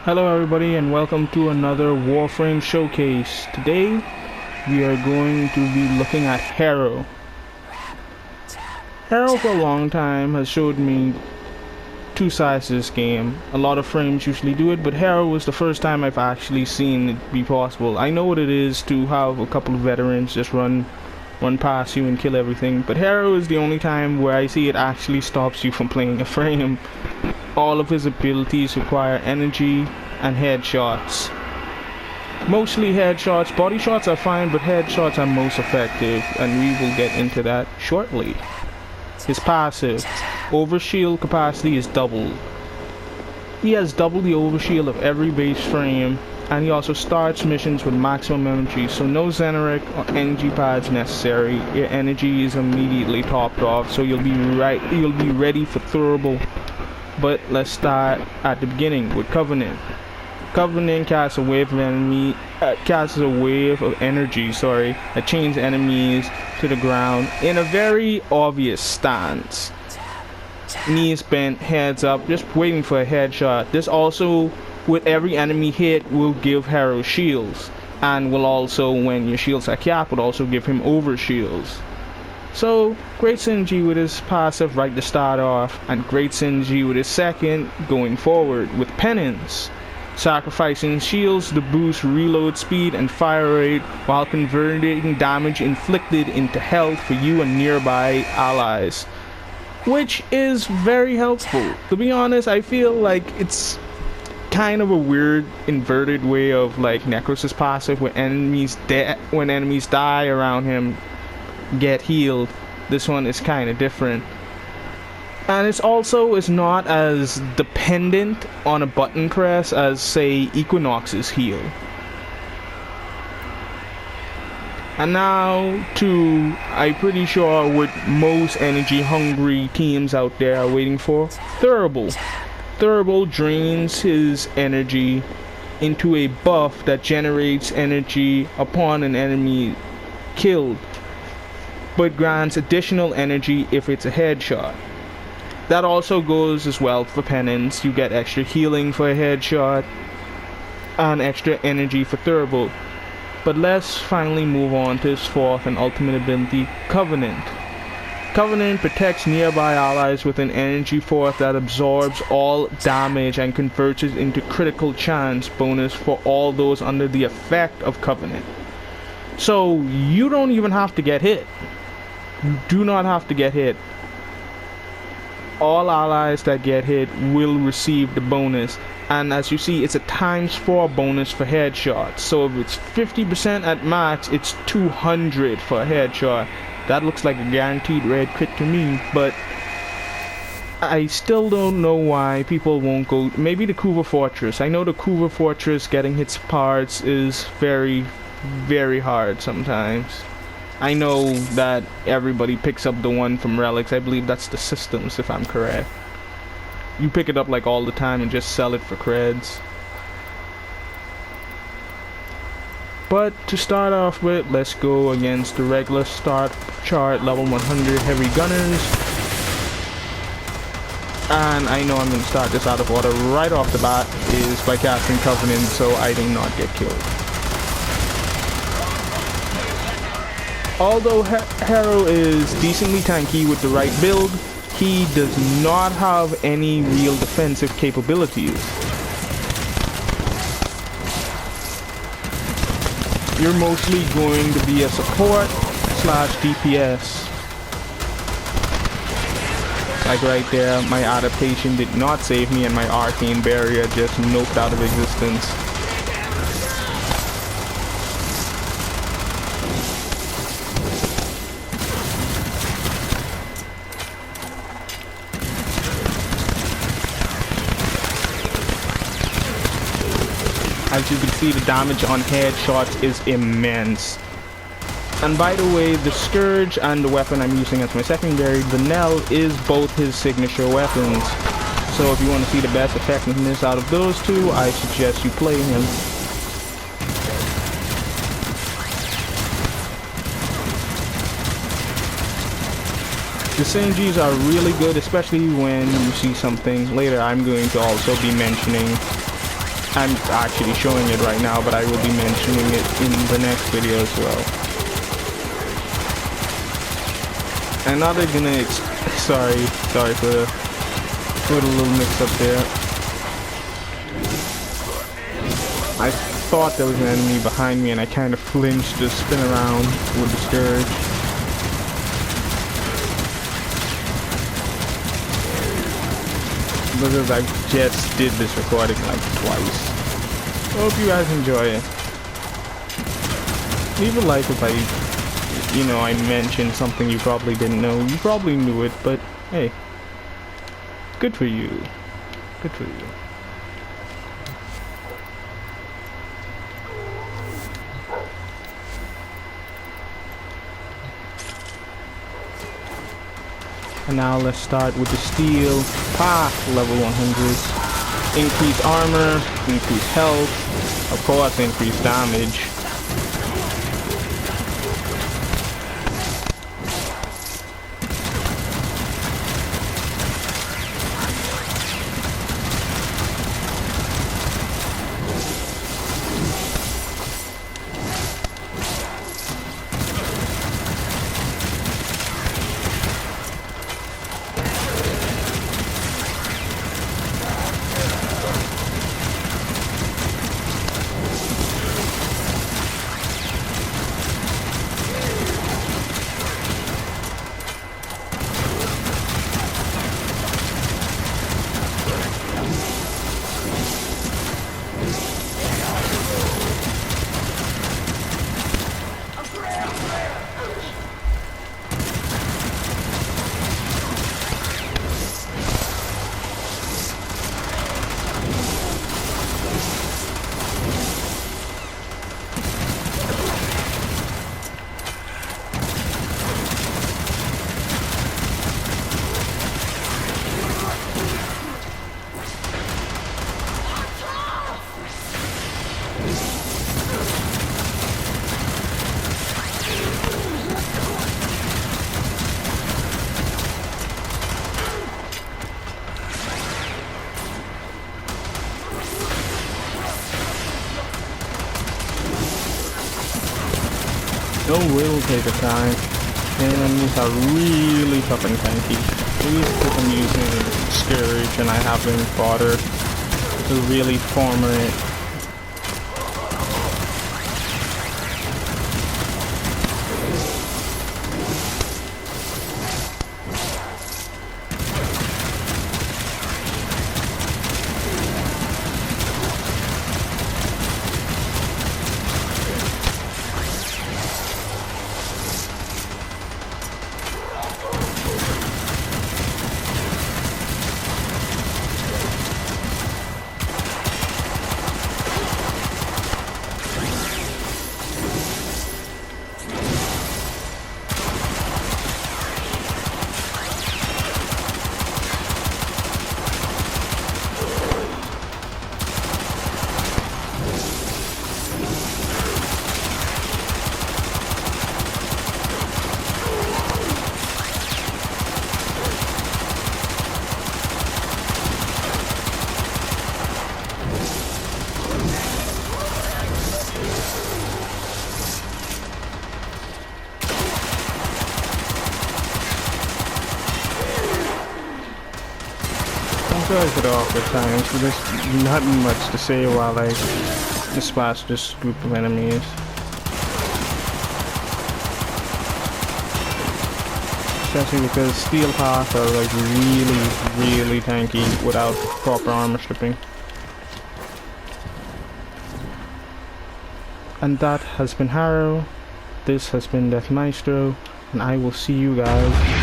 Hello everybody and welcome to another Warframe showcase. Today we are going to be looking at Harrow. Harrow for a long time has showed me two sides to this game. A lot of frames usually do it, but Harrow was the first time I've actually seen it be possible. I know what it is to have a couple of veterans just run past you and kill everything, but Harrow is the only time where I see it actually stops you from playing a frame. All of his abilities require energy and headshots. Mostly headshots. Body shots are fine, but headshots are most effective, and we will get into that shortly. His passive, overshield capacity is doubled. He has double the overshield of every base frame, and he also starts missions with maximum energy, so no Xeneric or energy pads necessary. Your energy is immediately topped off, so you'll be ready for throwable. But let's start at the beginning with Covenant. Covenant casts a wave of energy that chains enemies to the ground in a very obvious stance. Knees bent, heads up, just waiting for a headshot. This also, with every enemy hit, will give Harrow shields, and will also, when your shields are capped, will also give him overshields. So, great synergy with his passive right to start off, and great synergy with his second going forward with Penance, sacrificing shields to boost reload speed and fire rate while converting damage inflicted into health for you and nearby allies, which is very helpful. To be honest, I feel like it's kind of a weird inverted way of like Necros' passive when enemies die around him get healed. This one is kind of different, and it's not as dependent on a button press as say Equinox's heal. And now to, I'm pretty sure what most energy hungry teams out there are waiting for, Thurible. Thurible drains his energy into a buff that generates energy upon an enemy killed, but grants additional energy if it's a headshot. That also goes as well for Penance. You get extra healing for a headshot and extra energy for Thurible. But let's finally move on to his fourth and ultimate ability, Covenant. Covenant protects nearby allies with an energy force that absorbs all damage and converts it into critical chance bonus for all those under the effect of Covenant. So you don't even have to get hit. You do not have to get hit. All allies that get hit will receive the bonus, and as you see, it's a ×4 bonus for headshots. So if it's 50% at max, it's 200 for a headshot. That looks like a guaranteed red crit to me, but I still don't know why people won't go. Maybe the Kuva Fortress. I know the Kuva Fortress getting its parts is very, very hard sometimes. I know that everybody picks up the one from Relics. I believe that's the Systems, if I'm correct. You pick it up like all the time and just sell it for creds. But to start off with, let's go against the regular start chart level 100 heavy gunners. And I know I'm going to start this out of order right off the bat is by casting Covenant so I do not get killed. Although Harrow is decently tanky with the right build, he does not have any real defensive capabilities. You're mostly going to be a support / DPS. Like right there, my adaptation did not save me and my arcane barrier just noped out of existence. As you can see, the damage on headshots is immense. And by the way, the Scourge and the weapon I'm using as my secondary, the Knell, is both his signature weapons. So if you want to see the best effectiveness out of those two, I suggest you play him. The synergies are really good, especially when you see something later I'm going to also be mentioning I'm actually showing it right now, but I will be mentioning it in the next video as well. I'm not gonna sorry for the little mix up there. I thought there was an enemy behind me and I kind of flinched to spin around with the Scourge. Because I just did this recording like twice. Hope you guys enjoy it. Leave a like if I mentioned something you probably didn't know. You probably knew it, but hey, good for you. Good for you. And now let's start with the steel path, level 100. Increase armor, increase health, of course increase damage. It will take a time. Enemies are really tough and tanky. At least if I'm using Scourge and I haven't bothered to really farmer it. Sorry for the awkward times, but there's not much to say while I dispatch this group of enemies. Especially because steel paths are like really tanky without proper armor stripping. And that has been Harrow, this has been Death Maestro, and I will see you guys